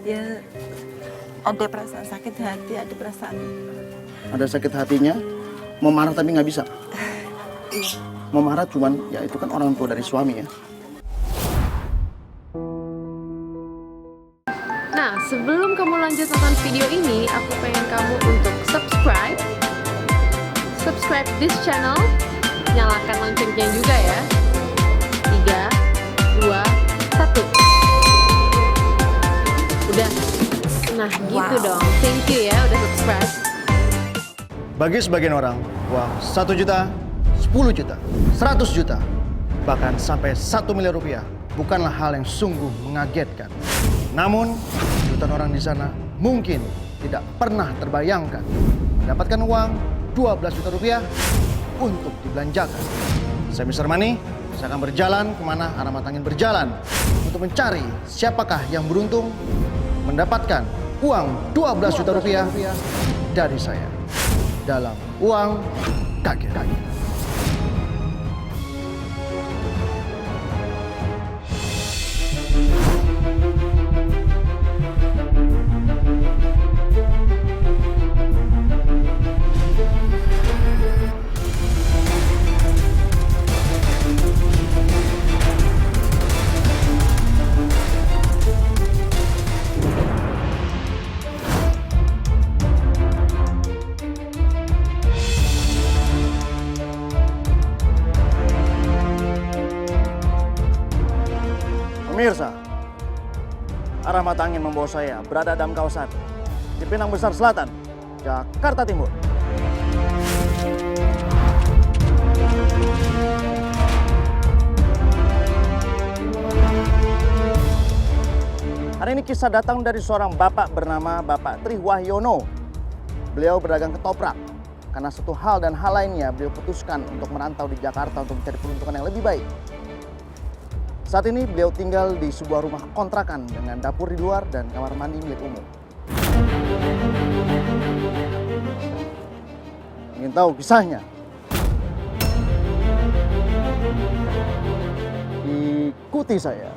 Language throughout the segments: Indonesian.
Ya ada perasaan sakit hati, ada perasaan. Ada sakit hatinya, mau marah tapi nggak bisa. Iya. Mau marah cuman, ya itu kan orang tua dari suami ya. Nah, sebelum kamu lanjut nonton video ini, aku pengen kamu untuk subscribe this channel, nyalakan loncengnya juga ya. 3, 2, 1. Udah. Nah, gitu dong. Thank you ya udah subscribe. Bagi sebagian orang, uang 1 juta, 10 juta, 100 juta, bahkan sampai 1 miliar rupiah bukanlah hal yang sungguh mengagetkan. Namun, jutaan orang di sana mungkin tidak pernah terbayangkan mendapatkan uang 12 juta rupiah untuk dibelanjakan. Saya Mr. Money, saya akan berjalan kemana arah mata angin berjalan untuk mencari siapakah yang beruntung mendapatkan uang 12 juta rupiah dari saya dalam Uang Kaget. Pemirsa, arah mata angin membawa saya berada dalam kawasan Cipinang Besar Selatan, Jakarta Timur. Hari ini kisah datang dari seorang bapak bernama Bapak Tri Wahyono. Beliau berdagang ketoprak. Karena satu hal dan hal lainnya, beliau putuskan untuk merantau di Jakarta untuk mencari peruntungan yang lebih baik. Saat ini beliau tinggal di sebuah rumah kontrakan dengan dapur di luar dan kamar mandi milik umum. Ingin tahu kisahnya? Ikuti saya.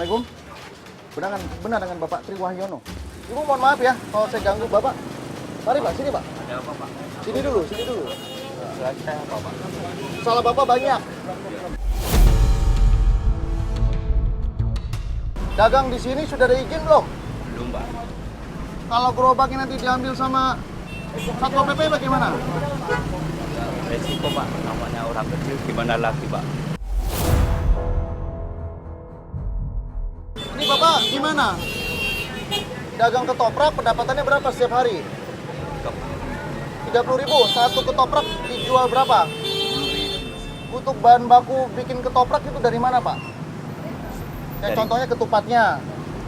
Assalamualaikum. Benar dengan Bapak Tri Wahyono. Ibu mohon maaf ya kalau saya ganggu Bapak. Mari Pak, sini Pak. Ada apa, Pak? Sini dulu. Saya apa, Pak? Salah Bapak banyak. Dagang di sini sudah ada izin belum? Belum, Pak. Kalau gerobaknya nanti diambil sama Satpol PP bagaimana? Resiko, Pak. Namanya orang kecil gimana lagi, Pak? Ini Bapak gimana? Dagang ketoprak pendapatannya berapa setiap hari? 30.000. Satu ketoprak dijual berapa? Untuk bahan baku bikin ketoprak itu dari mana Pak? Kayak contohnya ketupatnya.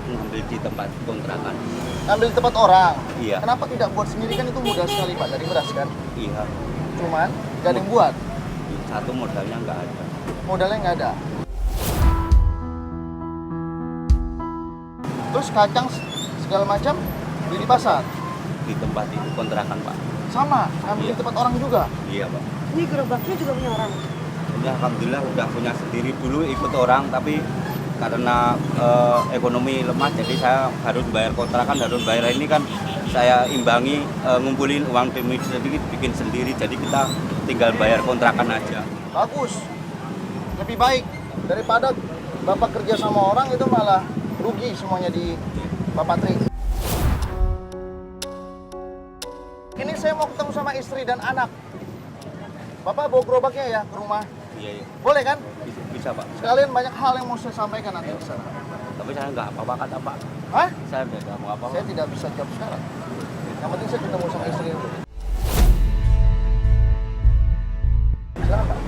Ngambil di tempat kontrakan. Ambil di tempat orang. Iya. Kenapa tidak buat sendiri, kan itu mudah sekali Pak, dari beras kan? Iya. Cuman gak ada yang buat. Satu modalnya nggak ada. Modalnya nggak ada. Terus kacang segala macam beli di pasar. Di tempat itu kontrakan, Pak. Sama, ambil Iya. di tempat orang juga. Iya, Pak. Ini gerobaknya juga punya orang. Ini alhamdulillah udah punya sendiri, dulu ikut orang, tapi karena ekonomi lemah, jadi saya harus bayar kontrakan, harus bayar ini kan saya imbangi, ngumpulin uang demi sedikit, bikin sendiri, jadi kita tinggal bayar kontrakan aja. Bagus. Lebih baik daripada Bapak kerja sama orang itu malah rugi semuanya di Bapak Tri. Ini saya mau ketemu sama istri dan anak. Bapak bawa gerobaknya ya ke rumah. Iya, iya. Boleh kan? Bisa, Pak. Sekalian banyak hal yang mau saya sampaikan nanti di sana. Tapi saya nggak apa-apa kata Pak. Hah? Saya nggak mau apa-apa. Saya tidak bisa jawab sekarang. Yang penting saya ketemu sama istri dulu. Silakan Pak.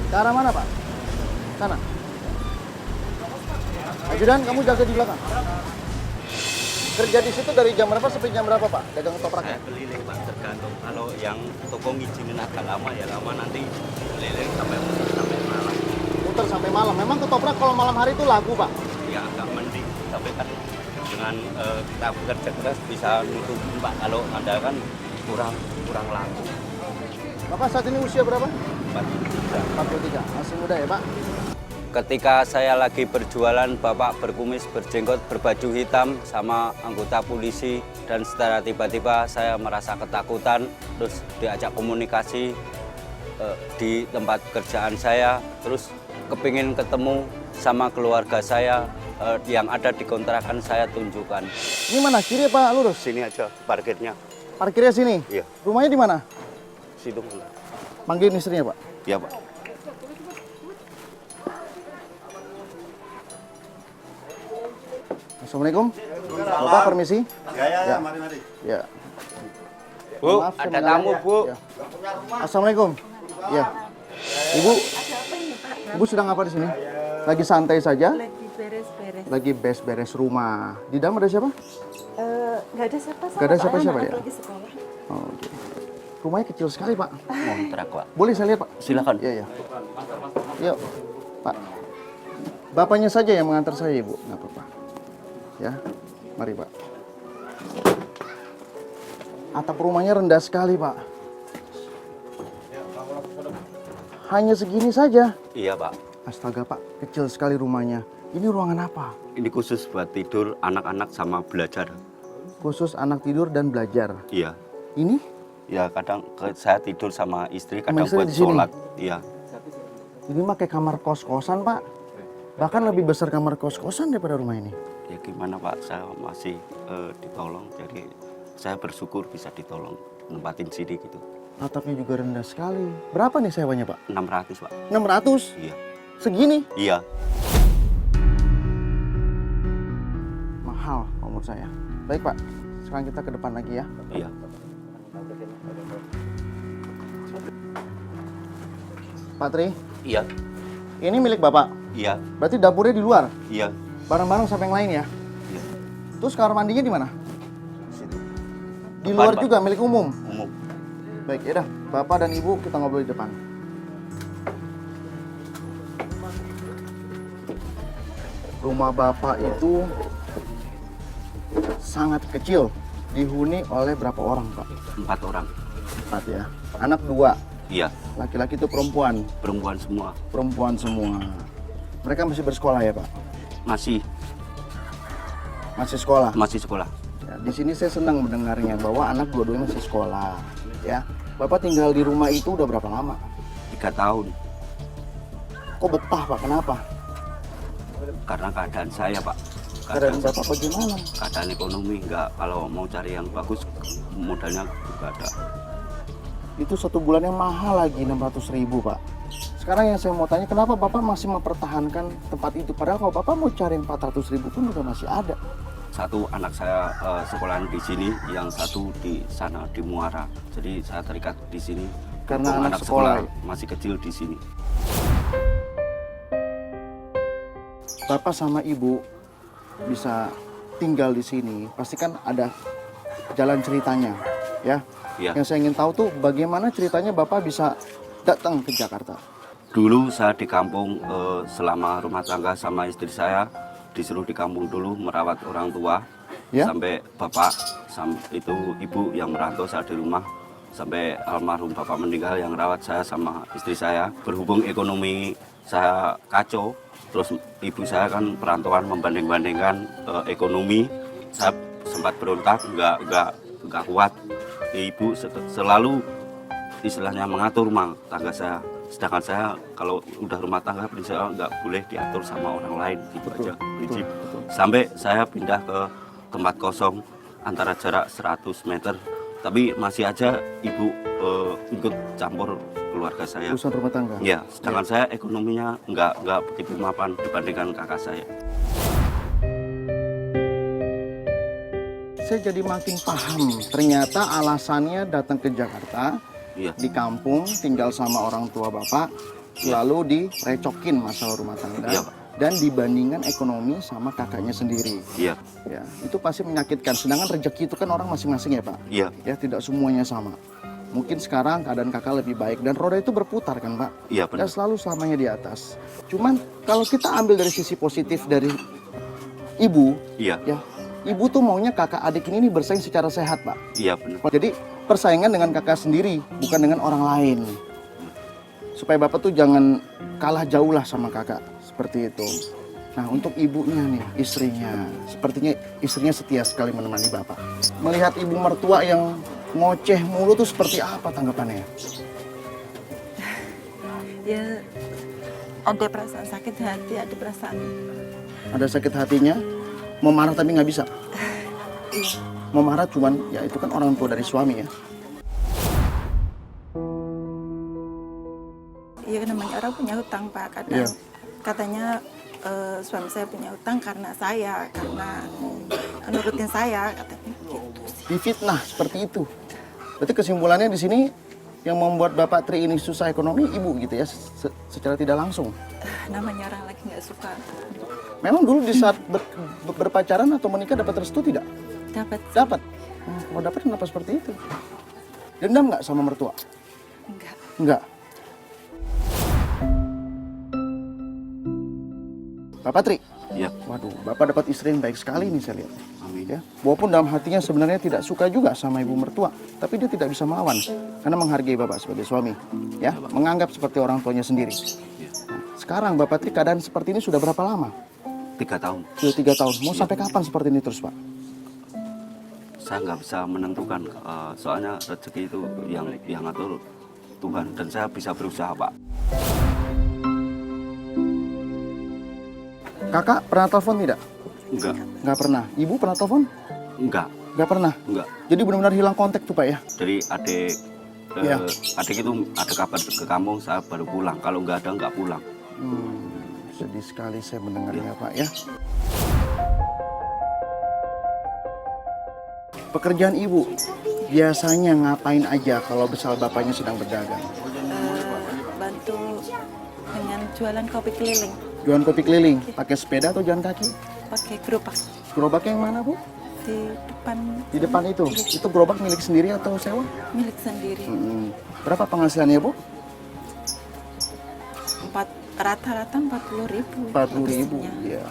Ke arah mana Pak? Sana. Ajudan, kamu jaga di belakang. Kerja di situ dari jam berapa sampai jam berapa, Pak? Dagang ketopraknya? Saya keliling Pak, tergantung. Kalau yang toko ngizinin agak lama ya lama, nanti keliling sampai malam. Muter sampai malam. Memang ketoprak kalau malam hari itu laku, Pak? Ya agak mending, tapi kan dengan kita bekerja keras bisa nutupin Pak. Kalau ada kan kurang laku. Bapak saat ini usia berapa? 43. 43. Masih muda ya, Pak? Ketika saya lagi berjualan, Bapak berkumis, berjenggot, berbaju hitam sama anggota polisi. Dan secara tiba-tiba saya merasa ketakutan, terus diajak komunikasi di tempat kerjaan saya. Terus kepingin ketemu sama keluarga saya yang ada di kontrakan saya tunjukkan. Ini mana? Kiri apa lurus? Sini aja parkirnya. Parkirnya sini? Iya. Rumahnya di mana? Situ. Panggilin istrinya, Pak. Iya, Pak. Assalamualaikum. Bapak permisi. Ya, mari. Ya. Bu, Maaf, saya ada mengganggu tamu, ya. Bu. Ya. Assalamualaikum. Ya. Ibu, Ibu sedang apa di sini? Lagi santai saja? Lagi beres-beres. Lagi beres-beres rumah. Di dalam ada siapa? Nggak ada siapa-siapa. Nggak ada Pak. siapa-siapa Anak-anak ya? lagi sekolah. Oh, oke. Rumahnya kecil sekali, Pak. Kontrak, Pak. Boleh saya lihat, Pak? Silakan. Iya, iya. Yuk, Pak. Bapaknya saja yang mengantar saya, Ibu. Nggak apa-apa. Ya, mari, Pak. Atap rumahnya rendah sekali, Pak. Hanya segini saja. Iya, Pak. Astaga, Pak. Kecil sekali rumahnya. Ini ruangan apa? Ini khusus buat tidur anak-anak sama belajar. Khusus anak tidur dan belajar. Iya. Ini? Ya kadang saya tidur sama istri, Sama kadang istri buat di sini? sholat. Iya. Ini mah kayak kamar kos-kosan, Pak. Bahkan lebih besar kamar kos-kosan daripada rumah ini. Ya gimana Pak, saya masih ditolong. Jadi saya bersyukur bisa ditolong nempatin sini gitu. Atapnya juga rendah sekali. Berapa nih sewanya, Pak? 600 Pak. 600? Iya. Segini? Iya. Mahal menurut saya. Baik, Pak. Sekarang kita ke depan lagi ya. Iya. Pak Tri, Iya. ini milik Bapak. Iya. Berarti dapurnya di luar. Iya. Barang-barang sampai yang lain ya. Iya. Terus kamar mandinya di mana? Situ. Di Depan, luar Pak. juga, milik umum. Umum. Baik, ya dah. Bapak dan Ibu kita ngobrol di depan. Rumah Bapak itu sangat kecil. Dihuni oleh berapa orang, Pak? 4 orang. 4 ya. Anak 2. Iya. Laki-laki itu perempuan. Perempuan semua. Perempuan semua. Mereka masih bersekolah ya, Pak? Masih Masih sekolah. sekolah. Ya, di sini saya senang mendengarnya bahwa anak dua-duanya masih sekolah. Ya, Bapak tinggal di rumah itu udah berapa lama? 3 tahun. Kok betah, Pak? Kenapa? Karena keadaan saya Pak. Keadaan Bapak bagaimana? Keadaan ekonomi nggak, kalau mau cari yang bagus modalnya juga ada. Itu 1 bulannya mahal lagi, 600.000, Pak. Sekarang yang saya mau tanya, kenapa Bapak masih mempertahankan tempat itu? Padahal kalau Bapak mau cari 400.000 pun juga masih ada. Satu anak saya sekolahan di sini, yang satu di sana di Muara. Jadi saya terikat di sini. Karena Untuk anak sekolah masih kecil di sini. Bapak sama Ibu bisa tinggal di sini, pasti kan ada jalan ceritanya, ya. Iya. Yang saya ingin tahu tuh bagaimana ceritanya Bapak bisa datang ke Jakarta. Dulu saya di kampung selama rumah tangga sama istri saya, disuruh di kampung dulu merawat orang tua. Ya. Sampai bapak, itu ibu yang merantau, saya di rumah. Sampai almarhum bapak meninggal, yang rawat saya sama istri saya. Berhubung ekonomi saya kacau, terus ibu saya kan perantauan, membanding-bandingkan ekonomi. Saya sempat berontak, nggak kuat. Ibu selalu istilahnya mengatur rumah tangga saya. Sedangkan saya kalau udah rumah tangga prinsipnya nggak boleh diatur sama orang lain, gitu aja prinsip. Sampai saya pindah ke tempat kosong antara jarak 100 meter, tapi masih aja ibu ikut campur keluarga saya. Urusan rumah tangga. Ya, sedangkan saya ekonominya nggak begitu mapan dibandingkan kakak saya. Saya jadi makin paham, ternyata alasannya datang ke Jakarta, Iya. di kampung, tinggal sama orang tua Bapak, lalu direcokin masalah rumah tangga. Iya, Pak. dan dibandingkan ekonomi sama kakaknya sendiri. Iya. Ya, itu pasti menyakitkan. Sedangkan rezeki itu kan orang masing-masing ya Pak. Iya. Ya, tidak semuanya sama. Mungkin sekarang keadaan kakak lebih baik dan roda itu berputar kan Pak. Iya Dan benar. selalu selamanya di atas. Cuman kalau kita ambil dari sisi positif dari ibu, Iya. ya, ibu tuh maunya kakak adik ini bersaing secara sehat Pak. Iya benar. Jadi persaingan dengan kakak sendiri, bukan dengan orang lain. Supaya bapak tuh jangan kalah jauh lah sama kakak, seperti itu. Nah untuk ibunya nih, istrinya, sepertinya istrinya setia sekali menemani bapak. Melihat ibu mertua yang ngoceh mulu tuh seperti apa tanggapannya? Ya ada perasaan sakit hati, ada perasaan Ada sakit hatinya, mau marah tapi nggak bisa. iya. Mau marah cuman, ya itu kan orang tua dari suami ya. Iya namanya orang punya hutang Pak. Kadang Iya. katanya suami saya punya hutang karena saya, karena nurutin saya katanya gitu sih. Difitnah seperti itu. Berarti kesimpulannya di sini yang membuat Bapak Tri ini susah ekonomi ibu gitu ya, secara tidak langsung. Namanya orang lagi nggak suka. Memang dulu di saat berpacaran atau menikah dapat restu tidak? Dapat Dapat. Kalau dapat kenapa seperti itu? Dendam nggak sama mertua? enggak. Enggak. Bapak Tri, Iya. waduh, Bapak dapat istri yang baik sekali nih saya lihat. Amin. Ya, walaupun dalam hatinya sebenarnya tidak suka juga sama ibu mertua, tapi dia tidak bisa melawan karena menghargai Bapak sebagai suami, ya, menganggap seperti orang tuanya sendiri. Nah, sekarang Bapak Tri keadaan seperti ini sudah berapa lama? 3 tahun. Sudah 3 tahun. Mau sampai kapan seperti ini terus, Pak? Saya nggak bisa menentukan, soalnya rezeki itu yang ngatur Tuhan, dan saya bisa berusaha Pak. Kakak pernah telepon tidak? Enggak. Nggak pernah. Ibu pernah telepon? Enggak. Nggak pernah. Enggak. Jadi benar-benar hilang kontak tuh Pak ya? Dari adik Iya. adik itu ada kabar ke kampung, saya baru pulang. Kalau nggak ada nggak pulang. Sedih sekali saya mendengarnya Pak ya. Pekerjaan ibu biasanya ngapain aja kalau misal bapaknya sedang berdagang? Bantu dengan jualan kopi keliling, Jualan kopi keliling, pakai sepeda atau jalan kaki? pakai gerobak Gerobaknya yang mana Bu? di depan Di depan itu. Itu gerobak milik sendiri atau sewa? milik sendiri. Berapa penghasilannya Bu? Rata-rata 40.000. 40.000. Harusnya. Ya.